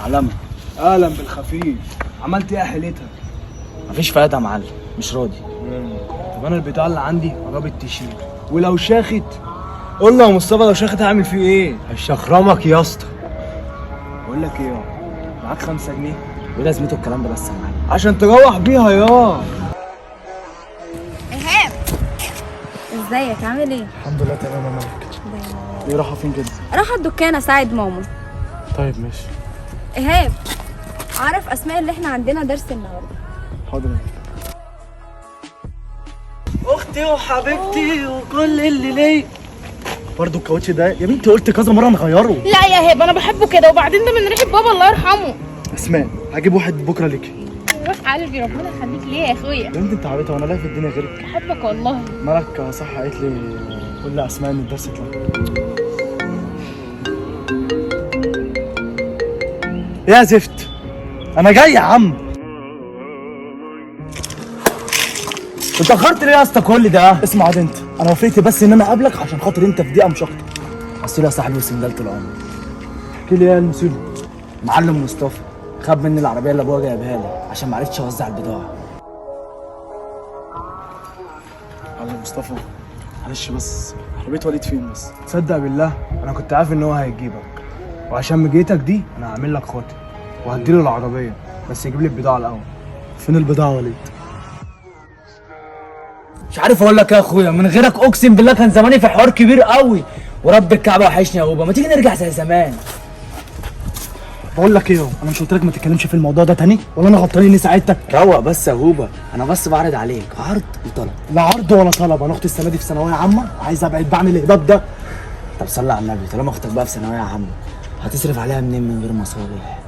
علم. اهلا بالخفيف. عملت ايه يا حيلتها؟ مفيش فايدة يا معلم، مش راضي. طب انا البتاع اللي عندي قربت تشيل، ولو شاخت قول له يا مصطفى لو شاخت هعمل فيه ايه؟ هشخرمك يا اسطى. بقول لك ايه، معاك 5 جنيه وايه لازمته الكلام ده بس يا معلم؟ عشان تروح بيها يا ايهاب، ازيك؟ عامل ايه؟ الحمد لله تمام يا مالك. ايه رايحه فين كده؟ راح الدكان اساعد ماما. طيب ماشي. ايهاب، عارف اسماء اللي احنا عندنا درس النهارده؟ حاضر. اختي وحبيبتي وكل اللي ليا. برضه الكاوتش ده يا بنتي قلت كذا مره نغيره. لا يا هبه انا بحبه كده، وبعدين ده من ريحه بابا الله يرحمه. اسماء هجيب واحد بكره ليكي. روح قلبي، ربنا يخليك ليه يا اخويا. يا بنتي انت عبيطه وانا لا في الدنيا غيرك. بحبك والله. مالك صح قالت لي قول لاسماء ان الدرس اتلغى. يا زفت انا جاي يا عم. اتأخرت ليه يا اسطى كل ده؟ اسمع عاد انت، انا وافقت بس ان انا اقابلك عشان خاطر انت في دقيقه مش اكتر. اصل يا صاحبي وسندال طول عمري. احكي لي ايه المصيبه؟ معلم مصطفى خد مني العربيه اللي ابويا جايبها لي عشان ما عرفتش اوزع البضاعه. معلم مصطفى معلش بس عربيه وليد فين بس؟ تصدق بالله انا كنت عارف ان هو هيجيبك، وعشان مجيتك دي انا هعمل لك خاطر وهديله العربيه، بس يجيب لي البضاعه الاول. فين البضاعه يا وليد؟ مش عارف اقول لك يا اخويا، من غيرك اقسم بالله كان زماني في حوار كبير قوي، ورب الكعبه وحشني يا بابا، ما تيجي نرجع زي زمان. بقول لك ايه، انا مش قلت لك ما تتكلمش في الموضوع ده تاني؟ ولا انا غلطان اني ساعدتك؟ روق بس يا هوبا، انا بس بعرض عليك عرض وطلب. لا عرض ولا طلب، انا اختي السنه دي في ثانويه عامه وعايز ابعد بعمل الاهداف ده. طب صلي على النبي، طالما اختك بقى في ثانويه عامه هتصرف عليها منين من غير مصاريح؟